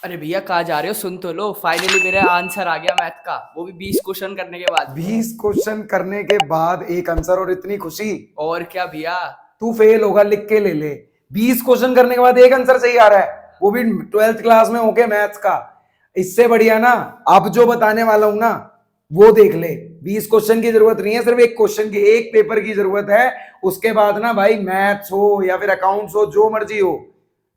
अरे भैया कहाँ जा रहे हो? सुन तो लो, फाइनली मेरा आंसर आ गया मैथ का, वो भी 20 क्वेश्चन करने के बाद। 20 क्वेश्चन करने के बाद एक आंसर और इतनी खुशी। और क्या भैया। तू फेल होगा, लिख के ले ले। 20 क्वेश्चन करने के बाद एक आंसर सही आ रहा है, वो भी 12th क्लास में होके मैथ्स का। इससे बढ़िया ना अब जो बताने वाला हूं ना वो देख ले। 20 क्वेश्चन की जरूरत नहीं है, सिर्फ एक क्वेश्चन की, एक पेपर की जरूरत है। उसके बाद ना भाई मैथ्स हो या फिर अकाउंट्स हो, जो मर्जी हो,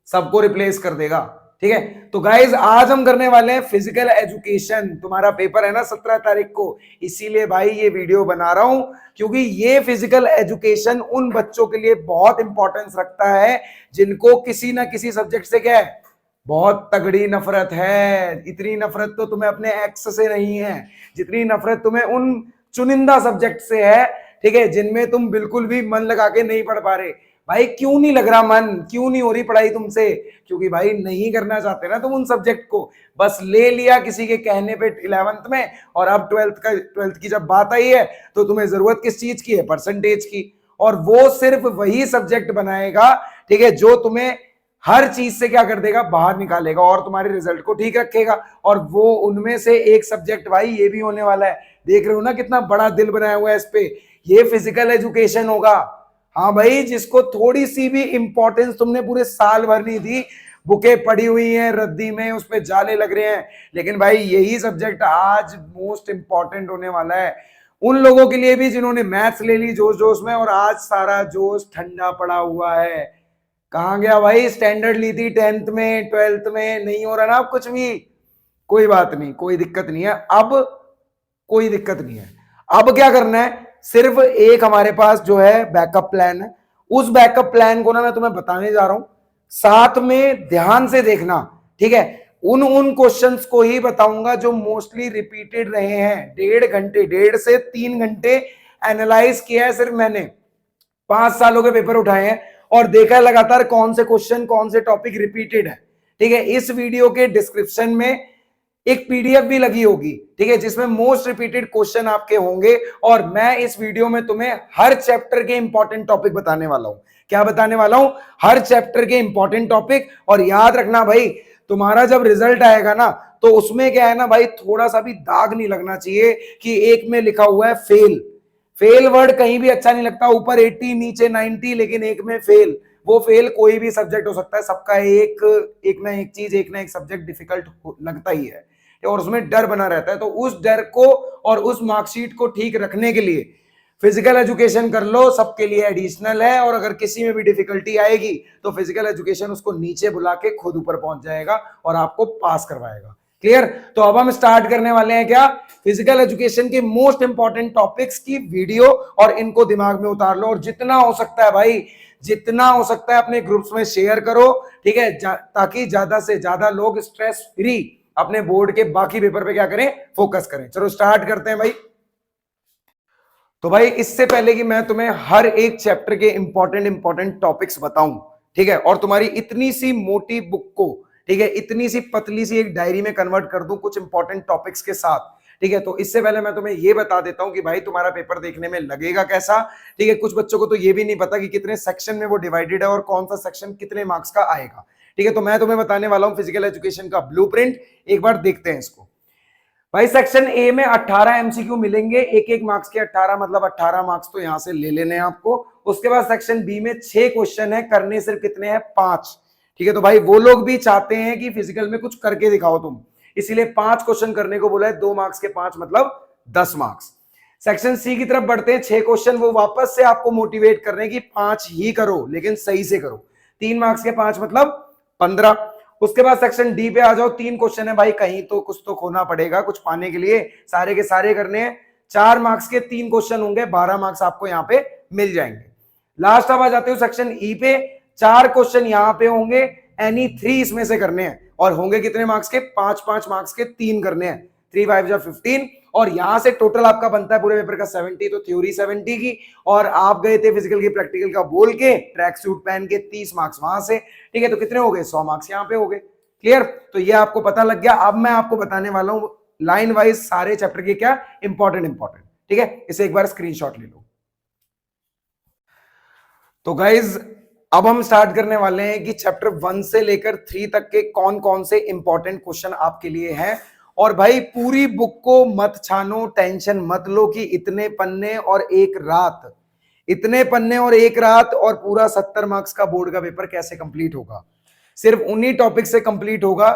सबको रिप्लेस कर देगा। ठीक है, तो गाइज आज हम करने वाले हैं फिजिकल एजुकेशन। तुम्हारा पेपर है ना 17 तारीख को, इसीलिए भाई ये वीडियो बना रहा हूं, क्योंकि ये फिजिकल एजुकेशन उन बच्चों के लिए बहुत इंपॉर्टेंस रखता है जिनको किसी ना किसी सब्जेक्ट से क्या है, बहुत तगड़ी नफरत है। इतनी नफरत तो तुम्हें अपने एक्स से नहीं है जितनी नफरत तुम्हें उन चुनिंदा सब्जेक्ट से है, ठीक है, जिनमें तुम बिल्कुल भी मन लगा के नहीं पढ़ पा रहे। भाई क्यों नहीं लग रहा मन, क्यों नहीं हो रही पढ़ाई तुमसे? क्योंकि भाई नहीं करना चाहते ना तुम उन सब्जेक्ट को, बस ले लिया किसी के कहने पे 11th में, और अब 12th की जब बात आई है तो तुम्हें जरूरत किस चीज की है? परसेंटेज की। और वो सिर्फ वही सब्जेक्ट बनाएगा, ठीक है, जो तुम्हें हर चीज से क्या कर देगा, बाहर निकालेगा और तुम्हारे रिजल्ट को ठीक रखेगा। और वो उनमें से एक सब्जेक्ट भाई ये भी होने वाला है। देख रहे हो ना कितना बड़ा दिल बनाया हुआ है इस पे। ये फिजिकल एजुकेशन होगा। हाँ भाई, जिसको थोड़ी सी भी इंपॉर्टेंस तुमने पूरे साल भर नहीं दी, बुकें पड़ी हुई हैं रद्दी में, उस पे जाले लग रहे हैं, लेकिन भाई यही सब्जेक्ट आज मोस्ट इंपॉर्टेंट होने वाला है उन लोगों के लिए भी जिन्होंने मैथ्स ले ली जोश जोश में, और आज सारा जोश ठंडा पड़ा हुआ है। कहाँ गया भाई? स्टैंडर्ड ली थी 10th में, 12th में, नहीं हो रहा ना अब कुछ भी। कोई बात नहीं, कोई दिक्कत नहीं है अब, कोई दिक्कत नहीं है। अब क्या करना है, सिर्फ एक हमारे पास जो है बैकअप प्लान है। उस बैकअप प्लान को ना मैं तुम्हें बताने जा रहा हूं, साथ में ध्यान से देखना। ठीक है, उन उन क्वेश्चंस को ही बताऊंगा जो मोस्टली रिपीटेड रहे हैं। 1.5 घंटे, 1.5 से 3 घंटे एनालाइज किया है सिर्फ मैंने। 5 सालों के पेपर उठाए हैं और देखा है लगातार कौन से क्वेश्चन, कौन से टॉपिक रिपीटेड है। ठीक है, इस वीडियो के डिस्क्रिप्शन में एक पीडीएफ भी लगी होगी, ठीक है, जिसमें मोस्ट रिपीटेड क्वेश्चन आपके होंगे। और मैं इस वीडियो में तुम्हें हर चैप्टर के इंपॉर्टेंट टॉपिक बताने वाला हूं। क्या बताने वाला हूं? हर चैप्टर के इंपॉर्टेंट टॉपिक। और याद रखना भाई, तुम्हारा जब रिजल्ट आएगा ना तो उसमें क्या है ना भाई, थोड़ा सा भी दाग नहीं लगना चाहिए कि एक में लिखा हुआ है फेल। फेल वर्ड कहीं भी अच्छा नहीं लगता, ऊपर 80 नीचे 90, लेकिन एक में फेल। वो फेल कोई भी सब्जेक्ट हो सकता है, सबका एक ना एक चीज, एक ना एक सब्जेक्ट डिफिकल्ट लगता ही है, और उसमें डर बना रहता है। तो उस डर को और उस मार्कशीट को ठीक रखने के लिए फिजिकल एजुकेशन कर लो, सबके लिए एडिशनल है। और अगर किसी में भी डिफिकल्टी आएगी तो फिजिकल एजुकेशन उसको नीचे बुला के खुद ऊपर पहुंच जाएगा और आपको पास करवाएगा। क्लियर? तो अब हम स्टार्ट करने वाले हैं क्या, फिजिकल एजुकेशन के मोस्ट इंपॉर्टेंट टॉपिक्स की वीडियो, और इनको दिमाग में उतार लो। और जितना हो सकता है भाई, जितना हो सकता है अपने ग्रुप्स में शेयर करो, ठीक है, ताकि ज्यादा से ज्यादा लोग स्ट्रेस फ्री अपने बोर्ड के बाकी पेपर पे क्या करें, फोकस करें। चलो स्टार्ट करते हैं भाई। तो भाई इससे पहले कि मैं तुम्हें हर एक चैप्टर के इंपॉर्टेंट टॉपिक्स बताऊं, ठीक है, और तुम्हारी इतनी सी मोटी बुक को, ठीक है, इतनी सी पतली सी एक डायरी में कन्वर्ट कर दूं कुछ इंपॉर्टेंट टॉपिक्स के साथ, ठीक है, तो इससे पहले मैं तुम्हें यह बता देता हूं कि भाई तुम्हारा पेपर देखने में लगेगा कैसा। ठीक है, कुछ बच्चों को तो यह भी नहीं पता कि कितने सेक्शन में वो डिवाइडेड है और कौन सा सेक्शन कितने मार्क्स का आएगा। ठीक है, तो मैं तुम्हें बताने वाला हूं फिजिकल एजुकेशन का ब्लूप्रिंट। एक बार देखते हैं इसको। भाई सेक्शन ए में 18 एमसीक्यू मिलेंगे, एक एक मार्क्स के 18, मतलब 18 मार्क्स तो यहां से ले लेने हैं आपको। उसके बाद सेक्शन बी में 6 क्वेश्चन है, करने सिर्फ कितने हैं, 5। ठीक है, तो भाई वो लोग भी चाहते हैं कि फिजिकल में कुछ करके दिखाओ तुम, इसीलिए 5 क्वेश्चन करने को बोला है। 2 मार्क्स के 5 मतलब 10 मार्क्स। सेक्शन सी की तरफ बढ़ते हैं, 6 क्वेश्चन, वो वापस से आपको मोटिवेट कर रहे हैं कि 5 ही करो लेकिन सही से करो। 3 मार्क्स के 5 मतलब 15। उसके बाद सेक्शन डी पे आ जाओ, 3 क्वेश्चन है भाई, कहीं तो कुछ तो खोना पड़ेगा कुछ पाने के लिए, सारे के सारे करने हैं। 4 मार्क्स के 3 क्वेश्चन होंगे, 12 मार्क्स आपको यहाँ पे मिल जाएंगे। लास्ट अब आ जाते हो सेक्शन ई पे, 4 क्वेश्चन यहाँ पे होंगे, एनी 3 इसमें से करने हैं, और होंगे कितने मार्क्स के, 5-5 मार्क्स के 3 करने हैं, 3 5 जा 15। और यहां से टोटल आपका बनता है पूरे पेपर का 70, तो थ्योरी 70 की, और आप गए थे फिजिकल की प्रैक्टिकल का बोल के, ट्रैक सूट पहन के, 30 मार्क्स वहां से। ठीक है, तो कितने हो गए, 100 मार्क्स यहाँ पे हो गए। क्लियर? तो ये आपको पता लग गया। अब मैं आपको बताने वाला हूं लाइन वाइज सारे चैप्टर के क्या इंपॉर्टेंट। ठीक है, इसे एक बार स्क्रीनशॉट ले लो। तो गाइज अब हम स्टार्ट करने वाले हैं कि चैप्टर 1 से लेकर 3 तक के कौन कौन से इंपॉर्टेंट क्वेश्चन आपके लिए हैं। और भाई पूरी बुक को मत छानो, टेंशन मत लो कि इतने पन्ने और एक रात, इतने पन्ने और एक रात और पूरा 70 मार्क्स का बोर्ड का पेपर कैसे कंप्लीट होगा। सिर्फ उन्हीं टॉपिक से कंप्लीट होगा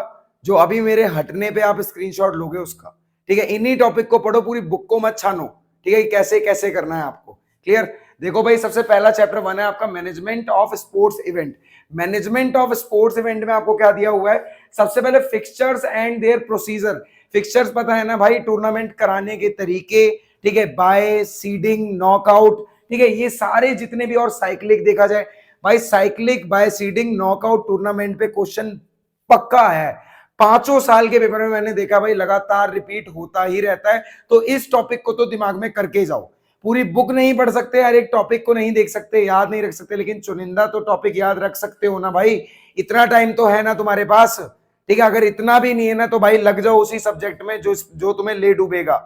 जो अभी मेरे हटने पे आप स्क्रीनशॉट लोगे उसका, ठीक है। इन्हीं टॉपिक को पढ़ो, पूरी बुक को मत छानो, ठीक है। कैसे कैसे करना है आपको, क्लियर। देखो भाई, सबसे पहला चैप्टर 1 है आपका management of sports event. Management of sports event में आपको क्या दिया हुआ है, सबसे पहले fixtures and their procedure. Fixtures पता है ना भाई, टूर्नामेंट कराने के तरीके, ठीक है, बाय सीडिंग, नॉकआउट, ठीक है, ये सारे जितने भी, और साइक्लिक देखा जाए भाई, cyclic, by seeding, knockout tournament पे क्वेश्चन पक्का है। 5 साल के पेपर में मैंने देखा भाई लगातार रिपीट होता ही रहता है। तो इस टॉपिक को तो दिमाग में करके जाओ। पूरी बुक नहीं पढ़ सकते, हर एक टॉपिक को नहीं देख सकते, याद नहीं रख सकते, लेकिन चुनिंदा तो टॉपिक याद रख सकते हो ना भाई। इतना टाइम तो है ना तुम्हारे पास, ठीक है। अगर इतना भी नहीं है ना तो भाई लग जाओ उसी सब्जेक्ट में जो तुम्हें ले डूबेगा,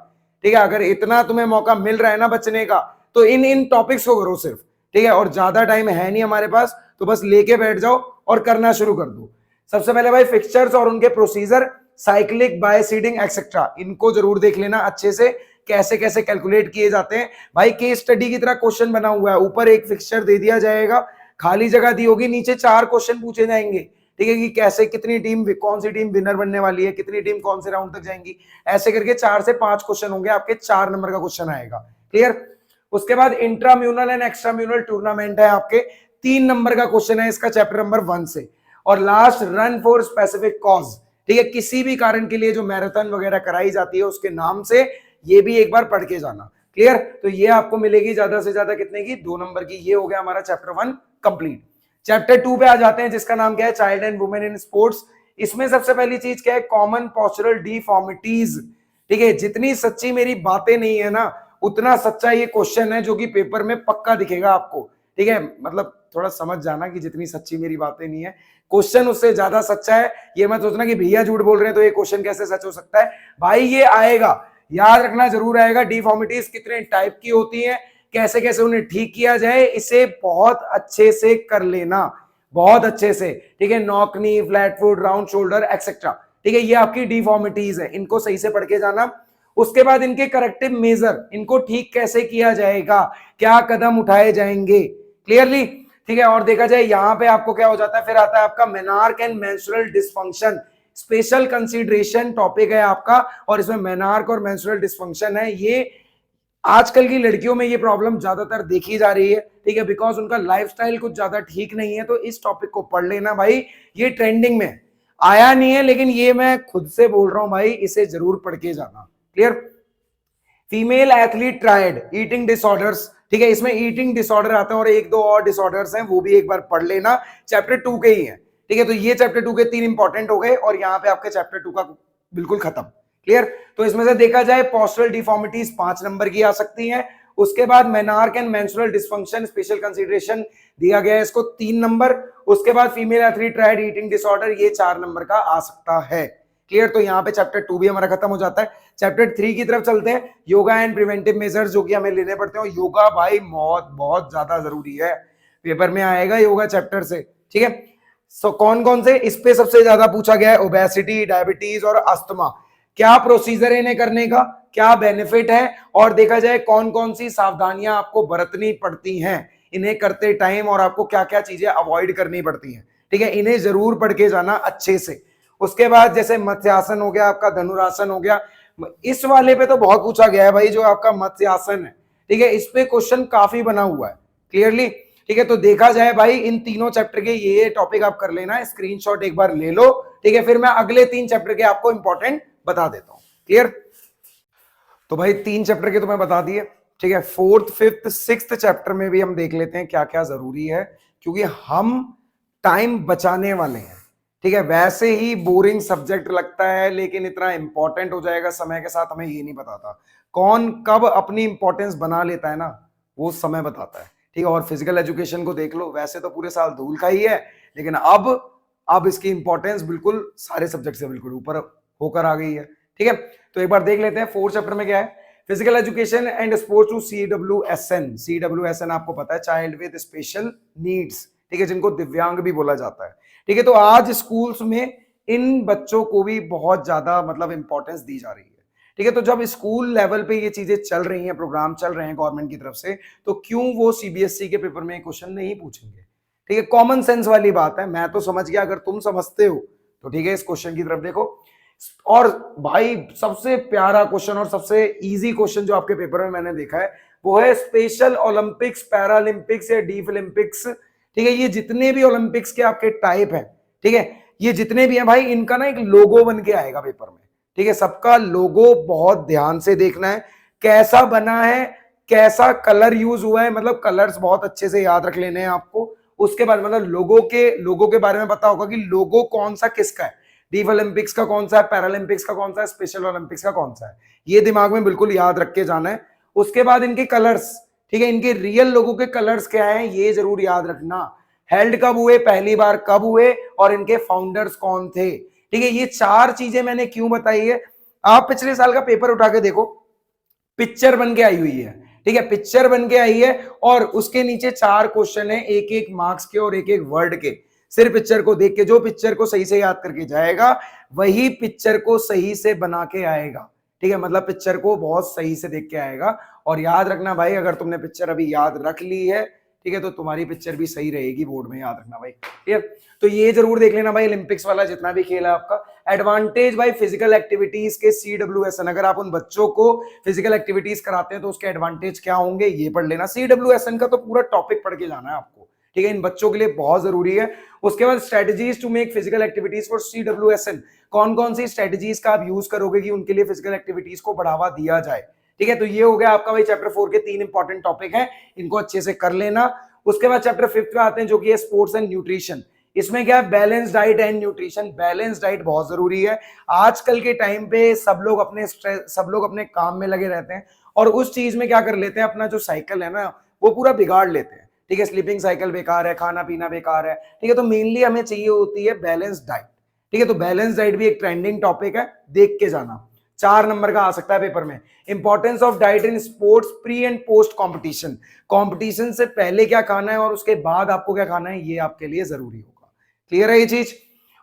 ठीक है। अगर इतना तुम्हें मौका मिल रहा है ना बचने का, तो इन टॉपिक्स को करो सिर्फ, ठीक है। और ज्यादा टाइम है नहीं हमारे पास, तो बस लेके बैठ जाओ और करना शुरू कर दो। सबसे पहले भाई फिक्सचर्स और उनके procedure, cyclic, by seeding etcetera, इनको जरूर देख लेना अच्छे से, कैसे कैसे कैलकुलेट किए जाते हैं। भाई केस स्टडी की तरह क्वेश्चन बना हुआ है, ऊपर एक फिक्सचर दे दिया जाएगा, खाली जगह दी होगी, नीचे 4 क्वेश्चन पूछे जाएंगे, ठीक है, कि कैसे, कितनी टीम, कौन सी टीम विनर बनने वाली है, कितनी टीम कौन से राउंड तक जाएंगी, ऐसे करके 4 से 5 क्वेश्चन होंगे आपके, 4 नंबर का क्वेश्चन आएगा, क्लियर। उसके बाद इंट्राम्यूनल एंड एक्स्ट्राम्यूनल टूर्नामेंट है आपके, 3 नंबर का क्वेश्चन है इसका चैप्टर नंबर 1 से। और last run for specific cause, ठीक है, किसी भी कारण के लिए जो मैराथन वगैरह कराई जाती है उसके नाम से, ये भी एक बार पढ़ के जाना, क्लियर। तो ये आपको मिलेगी ज्यादा से ज्यादा कितने की, 2 नंबर की। ये हो गया हमारा चैप्टर 1 कंप्लीट। चैप्टर 2 पे आ जाते हैं, जिसका नाम क्या है, child and women in sports. इसमें सबसे पहली चीज क्या है, कॉमन पोस्चरल डिफॉर्मिटीज, ठीक है। जितनी सच्ची मेरी बातें नहीं है ना, उतना सच्चा ये क्वेश्चन है जो कि पेपर में पक्का दिखेगा आपको, ठीक है। मतलब थोड़ा समझ जाना कि जितनी सच्ची मेरी बातें नहीं है, क्वेश्चन उससे ज्यादा सच्चा है। ये मत सोचना कि भैया झूठ बोल रहे हैं तो ये क्वेश्चन कैसे सच हो सकता है, भाई ये आएगा, याद रखना जरूर आएगा। डिफॉर्मिटीज कितने टाइप की होती हैं, कैसे कैसे उन्हें ठीक किया जाए, इसे बहुत अच्छे से कर लेना, बहुत अच्छे से, ठीक है। Knock knee, flat foot, round shoulder etcetera, ठीक है, ये आपकी डिफॉर्मिटीज है, इनको सही से पढ़ के जाना। उसके बाद इनके करेक्टिव मेजर, इनको ठीक कैसे किया जाएगा, क्या कदम उठाए जाएंगे, क्लियरली, ठीक है। और देखा जाए यहां पे आपको क्या हो जाता है, फिर आता है आपका menarche and menstrual dysfunction, special consideration topic है आपका, और इसमें मेनार्क और मेंस्ट्रुअल डिसफंक्शन है। ये आजकल की लड़कियों में ये प्रॉब्लम ज्यादातर देखी जा रही है, ठीक है, बिकॉज उनका लाइफस्टाइल कुछ ज्यादा ठीक नहीं है। तो इस टॉपिक को पढ़ लेना भाई, ये ट्रेंडिंग में आया नहीं है, लेकिन ये मैं खुद से बोल रहा हूं भाई, इसे जरूर पढ़ के जाना, clear. Female athlete triad, eating disorders, ठीक है, इसमें ईटिंग डिसऑर्डर आता है और 1-2 और डिसऑर्डर्स हैं, वो भी एक बार पढ़ लेना, चैप्टर 2 के ही है, ठीक है। तो ये चैप्टर 2 के 3 इंपॉर्टेंट हो गए, और यहाँ पे आपके चैप्टर 2 का बिल्कुल खत्म, क्लियर। तो इसमें से देखा जाए पोस्चरल डिफॉर्मिटीज 5 नंबर की आ सकती हैं। उसके बाद menarche and menstrual dysfunction, special consideration दिया गया है इसको 3 नंबर। उसके बाद female athlete triad, eating disorder, ये 4 नंबर का आ सकता है, क्लियर। तो यहाँ पे चैप्टर 2 भी हमारा खत्म हो जाता है। चैप्टर 3 की तरफ चलते हैं, योगा एंड प्रिवेंटिव मेजर्स, जो कि हमें लेने पड़ते हैं। योगा भाई बहुत बहुत ज्यादा जरूरी है, पेपर में आएगा योगा चैप्टर से, ठीक है। सो कौन कौन से, इस पे सबसे ज्यादा पूछा गया है, ओबेसिटी, डायबिटीज और अस्थमा। क्या प्रोसीजर है इन्हें करने का, क्या बेनिफिट है, और देखा जाए कौन कौन सी सावधानियां आपको बरतनी पड़ती हैं इन्हें करते टाइम, और आपको क्या क्या चीजें अवॉइड करनी पड़ती हैं, ठीक है। इन्हें जरूर पढ़ के जाना अच्छे से। उसके बाद जैसे मत्स्यासन हो गया, आपका धनुरासन हो गया, इस वाले पे तो बहुत पूछा गया है भाई, जो आपका मत्स्यासन है, ठीक है, इस पे क्वेश्चन काफी बना हुआ है, क्लियरली, ठीक है। तो देखा जाए भाई इन तीनों चैप्टर के ये टॉपिक आप कर लेना, स्क्रीनशॉट एक बार ले लो, ठीक है। फिर मैं अगले 3 चैप्टर के आपको इंपॉर्टेंट बता देता हूं, क्लियर। तो भाई 3 चैप्टर के तो मैं बता दिए, ठीक है। 4th, 5th, 6th चैप्टर में भी हम देख लेते हैं क्या क्या जरूरी है, क्योंकि हम टाइम बचाने वाले हैं, ठीक है। वैसे ही बोरिंग सब्जेक्ट लगता है, लेकिन इतना इंपॉर्टेंट हो जाएगा समय के साथ, हमें ये नहीं बताता। कौन कब अपनी इंपॉर्टेंस बना लेता है ना, वो समय बताता है, ठीक है। और फिजिकल एजुकेशन को देख लो, वैसे तो पूरे साल धूल का ही है, लेकिन अब इसकी इंपॉर्टेंस बिल्कुल सारे सब्जेक्ट से बिल्कुल ऊपर होकर आ गई है, ठीक है। तो एक बार देख लेते हैं 4th चैप्टर में क्या है। Physical education and sports to CWSN। CWSN आपको पता है, चाइल्ड विद स्पेशल नीड्स, ठीक है, जिनको दिव्यांग भी बोला जाता है। ठीक है, तो आज स्कूल्स में इन बच्चों को भी बहुत ज्यादा मतलब इंपॉर्टेंस दी जा रही है। ठीक है, तो जब स्कूल लेवल पे ये चीजें चल रही हैं, प्रोग्राम चल रहे हैं गवर्नमेंट की तरफ से, तो क्यों वो सीबीएसई के पेपर में क्वेश्चन नहीं पूछेंगे? ठीक है, कॉमन सेंस वाली बात है, मैं तो समझ गया, अगर तुम समझते हो तो ठीक है, इस क्वेश्चन की तरफ देखो। और भाई सबसे प्यारा क्वेश्चन और सबसे इजी क्वेश्चन जो आपके पेपर में मैंने देखा है वो है स्पेशल ओलंपिक्स, पैरालंपिक्स या डीफ ओलंपिक्स। ठीक है, ये जितने भी ओलंपिक्स के आपके टाइप हैं, ठीक है, ये जितने भी हैं भाई, इनका ना एक लोगो बन के आएगा पेपर में। ठीक है, सबका लोगो बहुत ध्यान से देखना है, कैसा बना है, कैसा कलर यूज हुआ है, मतलब कलर्स बहुत अच्छे से याद रख लेने हैं आपको। उसके बाद मतलब लोगो के बारे में पता होगा कि लोगो कौन सा किसका है, डीफ ओलंपिक्स का कौन सा है, पैरालंपिक्स का कौन सा है, स्पेशल ओलंपिक्स का कौन सा है, ये दिमाग में बिल्कुल याद रख के जाना है। उसके बाद इनके कलर्स, ठीक है, इनके रियल लोगों के कलर्स क्या हैं ये जरूर याद रखना। हेल्ड कब हुए, पहली बार कब हुए, और इनके फाउंडर्स कौन थे। ठीक है, ये चार चीजें मैंने क्यों बताई है, आप पिछले साल का पेपर उठा के देखो, पिक्चर बन के आई हुई है। ठीक है, पिक्चर बन के आई है और उसके नीचे चार क्वेश्चन है, एक एक मार्क्स के और एक एक वर्ड के। सिर्फ पिक्चर को देख के, जो पिक्चर को सही से याद करके जाएगा वही पिक्चर को सही से बना के आएगा। ठीक है, मतलब पिक्चर को बहुत सही से देख के आएगा। और याद रखना भाई, अगर तुमने पिक्चर अभी याद रख ली है, ठीक है, तो तुम्हारी पिक्चर भी सही रहेगी बोर्ड में, याद रखना भाई। ठीक है, तो ये जरूर देख लेना भाई, ओलंपिक्स वाला जितना भी खेल है आपका। एडवांटेज भाई फिजिकल एक्टिविटीज के CWSN, अगर आप उन बच्चों को फिजिकल एक्टिविटीज कराते हैं तो उसके एडवांटेज क्या होंगे ये पढ़ लेना। CWSN का तो पूरा टॉपिक पढ़ के जाना है आपको। ठीक है, इन बच्चों के लिए बहुत जरूरी है। उसके बाद strategies to make physical activities for CWSN, कौन कौन सी स्ट्रेटजीज का आप यूज करोगे कि उनके लिए फिजिकल एक्टिविटीज को बढ़ावा दिया जाए। ठीक है, तो ये हो गया आपका भाई चैप्टर 4 के 3 इंपॉर्टेंट टॉपिक हैं, इनको अच्छे से कर लेना। उसके बाद चैप्टर 5 पे आते हैं जो कि है स्पोर्ट्स एंड न्यूट्रिशन। इसमें क्या है, balance diet and nutrition. Balance diet बहुत जरूरी है। आजकल के टाइम पे सब लोग अपने काम में लगे रहते हैं और उस चीज में क्या कर लेते हैं, अपना जो साइकिल है ना वो पूरा बिगाड़ लेते हैं। ठीक है, स्लीपिंग साइकिल बेकार है, खाना पीना बेकार है। ठीक है, तो मेनली हमें चाहिए होती है बैलेंस डाइट। ठीक है, तो बैलेंस डाइट भी एक ट्रेंडिंग टॉपिक है, देख के जाना। 4 नंबर का आ सकता है पेपर में। Importance of diet in sports pre and post competition, competition से पहले क्या खाना है और उसके बाद आपको क्या खाना है, ये आपके लिए जरूरी होगा। क्लियर है ये चीज।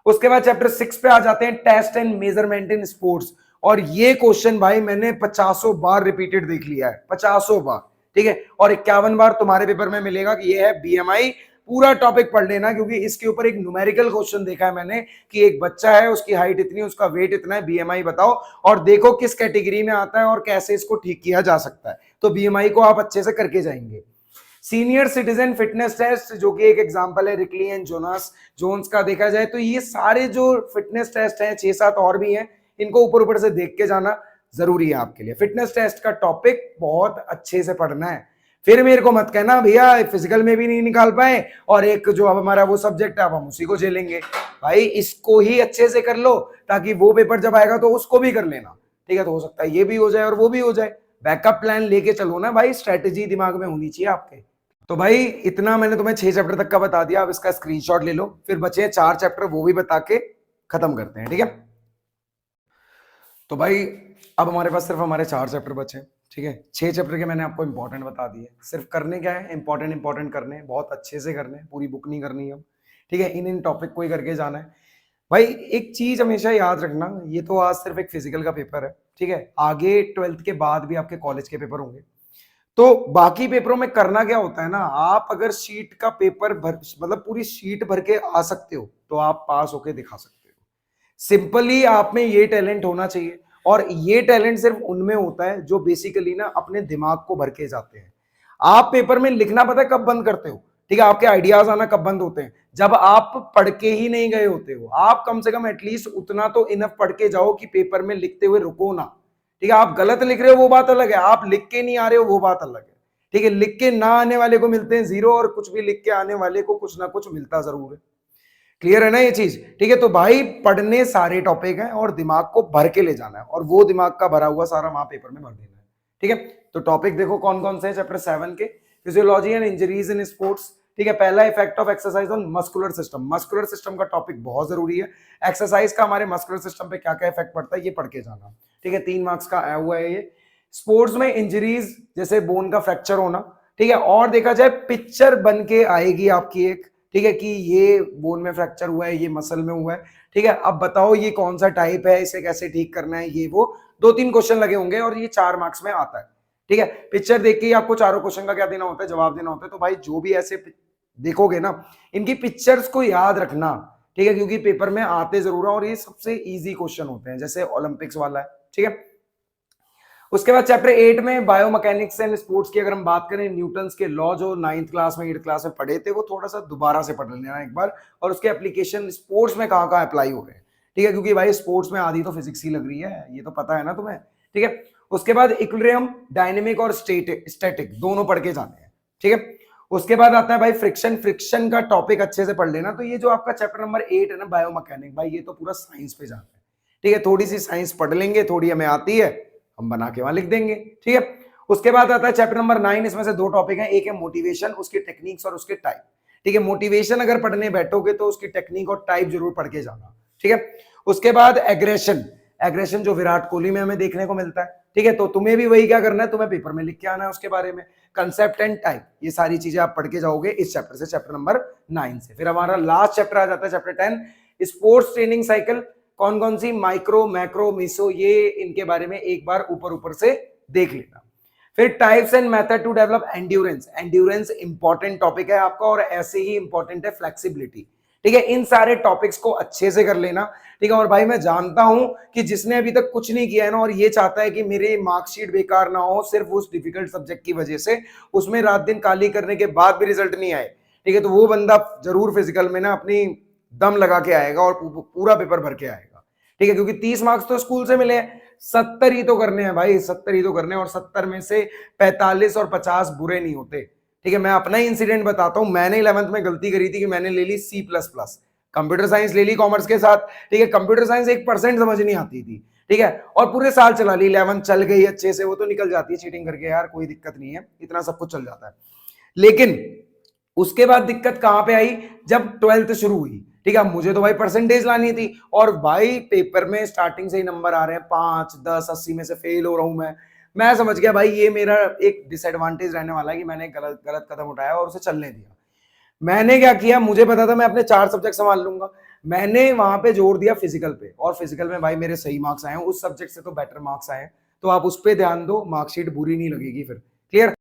उसके बाद चैप्टर 6 पे आ जाते हैं, test and measurement in sports. और ये क्वेश्चन भाई मैंने 50 बार रिपीटेड देख लिया है, 50 बार। ठीक है, और 51 बार तुम्हारे पेपर में मिलेगा कि ये है BMI। पूरा टॉपिक पढ़ लेना, क्योंकि इसके ऊपर एक न्यूमेरिकल क्वेश्चन देखा है मैंने कि एक बच्चा है, उसकी हाइट इतनी, उसका वेट इतना है, BMI बताओ और देखो किस कैटेगरी में आता है और कैसे इसको ठीक किया जा सकता है। तो BMI को आप अच्छे से करके जाएंगे। सीनियर सिटीजन फिटनेस टेस्ट, जो कि एक एग्जांपल है रिकली एंड जोन्स का, देखा जाए तो ये सारे जो फिटनेस टेस्ट हैं 6-7 और भी हैं, इनको ऊपर ऊपर से देख के जाना जरूरी है आपके लिए। फिटनेस टेस्ट का टॉपिक बहुत अच्छे से पढ़ना है। फिर मेरे को मत कहना भैया फिजिकल में भी नहीं निकाल पाए और एक जो अब हमारा वो सब्जेक्ट है अब हम उसी को झेलेंगे। भाई इसको ही अच्छे से कर लो ताकि वो पेपर जब आएगा तो उसको भी कर लेना। ठीक है, तो हो सकता है ये भी हो जाए और वो भी हो जाए। बैकअप प्लान लेके चलो ना भाई, स्ट्रेटेजी दिमाग में होनी चाहिए आपके। तो भाई इतना मैंने तुम्हें 6 चैप्टर तक का बता दिया, अब इसका स्क्रीनशॉट ले लो। फिर बचे 4 चैप्टर, वो भी बता के खत्म करते हैं। ठीक है, तो भाई अब हमारे पास सिर्फ हमारे 4 चैप्टर बचे। ठीक है, 6 चैप्टर के मैंने आपको इंपॉर्टेंट बता दिए। सिर्फ करने क्या है, इंपॉर्टेंट करने, बहुत अच्छे से करने, पूरी बुक नहीं करनी है। ठीक है, इन टॉपिक को ही करके जाना है भाई। एक चीज हमेशा याद रखना, ये तो आज सिर्फ एक फिजिकल का पेपर है। ठीक है, आगे 12th के बाद भी आपके कॉलेज के पेपर होंगे। तो बाकी पेपरों में करना क्या होता है ना, आप अगर शीट का पेपर भर मतलब पूरी शीट भर के आ सकते हो तो आप पास होके दिखा सकते हो। सिंपली आप में ये टैलेंट होना चाहिए, और ये टैलेंट सिर्फ उनमें होता है जो बेसिकली ना अपने दिमाग को भर के जाते हैं। आप पेपर में लिखना पता है कब बंद करते हो, ठीक है, आपके आइडियाज आना कब बंद होते हैं, जब आप पढ़ के ही नहीं गए होते हो। आप कम से कम एटलीस्ट उतना तो इनफ पढ़ के जाओ कि पेपर में लिखते हुए रुको ना। ठीक है, आप गलत लिख रहे हो वो बात अलग है, आप लिख के नहीं आ रहे हो वो बात अलग है। ठीक है, लिख के ना आने वाले को मिलते हैं 0 और कुछ भी लिख के आने वाले को कुछ ना कुछ मिलता जरूर है। क्लियर है ना ये चीज। ठीक है, तो भाई पढ़ने सारे टॉपिक हैं और दिमाग को भर के ले जाना है, और वो दिमाग का भरा हुआ सारा वहां पेपर में भर देना है। ठीक है, तो टॉपिक देखो कौन कौन से हैं चैप्टर 7 के। Physiology and injuries in sports. ठीक है, पहला effect of exercise on muscular system. Muscular system का टॉपिक बहुत जरूरी है। एक्सरसाइज का हमारे मस्कुलर सिस्टम पे क्या क्या इफेक्ट पड़ता है ये पढ़ के जाना। ठीक है, 3 मार्क्स का आया हुआ है ये। स्पोर्ट्स में इंजरीज जैसे बोन का फ्रैक्चर होना। ठीक है, और देखा जाए पिक्चर बन के आएगी आपकी एक। ठीक है, कि ये बोन में फ्रैक्चर हुआ है, ये मसल में हुआ है, ठीक है, अब बताओ ये कौन सा टाइप है, इसे कैसे ठीक करना है, ये वो 2-3 क्वेश्चन लगे होंगे और ये 4 मार्क्स में आता है। ठीक है, पिक्चर देख के ही आपको चारों क्वेश्चन का क्या देना होता है, जवाब देना होता है। तो भाई जो भी ऐसे देखोगे ना, इनकी पिक्चर्स को याद रखना, ठीक है, क्योंकि पेपर में आते जरूर है और ये सबसे इजी क्वेश्चन होते हैं, जैसे ओलंपिक्स वाला है। ठीक है, उसके बाद चैप्टर 8 में बायोमैकेनिक्स एंड स्पोर्ट्स की अगर हम बात करें, न्यूटन्स के लॉ जो 9th क्लास में 8th क्लास में पढ़े थे, वो थोड़ा सा दोबारा से पढ़ लेना एक बार, और उसके एप्लीकेशन स्पोर्ट्स में कहाँ कहाँ अप्लाई हो रहे हैं। ठीक है, क्योंकि भाई स्पोर्ट्स में आधी तो फिजिक्स ही लग रही है, ये तो पता है ना तुम्हें। ठीक है, उसके बाद इक्विलिब्रियम, डायनेमिक और स्टैटिक दोनों पढ़ के जाने हैं। ठीक है, उसके बाद आता है भाई फ्रिक्शन। फ्रिक्शन का टॉपिक अच्छे से पढ़ लेना। तो ये जो आपका चैप्टर नंबर 8 है ना, बायोमैकेनिक, भाई ये तो पूरा साइंस पे जाता है। ठीक है, थोड़ी सी साइंस पढ़ लेंगे, थोड़ी हमें आती है, हम बना के वहां लिख देंगे। ठीक है, उसके बाद आता है चैप्टर नंबर 9। इसमें से 2 टॉपिक हैं, एक है मोटिवेशन, उसकी टेक्निक्स और उसके टाइप। ठीक है, मोटिवेशन अगर पढ़ने बैठोगे तो उसकी टेक्निक और टाइप जरूर पढ़ के जाना। ठीक है, उसके बाद एग्रेशन। एग्रेशन जो विराट कोहली में हमें देखने को मिलता है। ठीक है, तो तुम्हें भी वही क्या करना है, तुम्हें पेपर में लिख के आना है उसके बारे में। कंसेप्ट एंड टाइप, ये सारी चीजें आप पढ़ के जाओगे इस चैप्टर से, चैप्टर नंबर 9 से। फिर हमारा लास्ट चैप्टर आ जाता है चैप्टर 10, स्पोर्ट्स ट्रेनिंग साइकिल। कौन कौन सी, माइक्रो, मैक्रो, मीसो, ये इनके बारे में एक बार ऊपर ऊपर से देख लेना। फिर types and method to develop endurance. Endurance important topic है आपका, और ऐसे ही इंपॉर्टेंट है फ्लेक्सिबिलिटी। ठीक है, इन सारे टॉपिक्स को अच्छे से कर लेना। ठीक है, और भाई मैं जानता हूं कि जिसने अभी तक कुछ नहीं किया है ना, और ये चाहता है कि मेरी मार्कशीट बेकार ना हो सिर्फ उस डिफिकल्ट सब्जेक्ट की वजह से, उसमें रात दिन काली करने के बाद भी रिजल्ट नहीं आए, ठीक है, तो वो बंदा जरूर फिजिकल में ना अपनी दम लगा के आएगा और पूरा पेपर भर के आएगा। ठीक है, क्योंकि 30 मार्क्स तो स्कूल से मिले हैं, 70 ही तो करने हैं भाई, 70 ही तो करने हैं, और 70 में से 45 और 50 बुरे नहीं होते। ठीक है, मैं अपना ही इंसिडेंट बताता हूं। मैंने 11th में गलती करी थी कि मैंने ले ली C++, कंप्यूटर साइंस ले ली कॉमर्स के साथ। ठीक है, कंप्यूटर साइंस 1% समझ नहीं आती थी। ठीक है, और पूरे साल चला ली, 11th चल गई अच्छे से, वो तो निकल जाती है चीटिंग करके यार, कोई दिक्कत नहीं है, इतना सब कुछ चल जाता है। लेकिन उसके बाद दिक्कत कहां पे आई, जब 12th शुरू हुई। ठीक है, मुझे तो भाई परसेंटेज लानी थी, और भाई पेपर में स्टार्टिंग से ही नंबर आ रहे हैं 5, 10, 80 में से फेल हो रहा हूं मैं समझ गया भाई ये मेरा एक डिसएडवांटेज रहने वाला है कि मैंने गलत कदम उठाया और उसे चलने दिया। मैंने क्या किया, मुझे पता था मैं अपने 4 सब्जेक्ट संभाल लूंगा, मैंने वहां पे जोर दिया फिजिकल पे, और फिजिकल में भाई मेरे सही मार्क्स आए हैं, उस सब्जेक्ट से तो बेटर मार्क्स आए हैं। तो आप उस पर ध्यान दो, मार्कशीट बुरी नहीं लगेगी फिर। क्लियर।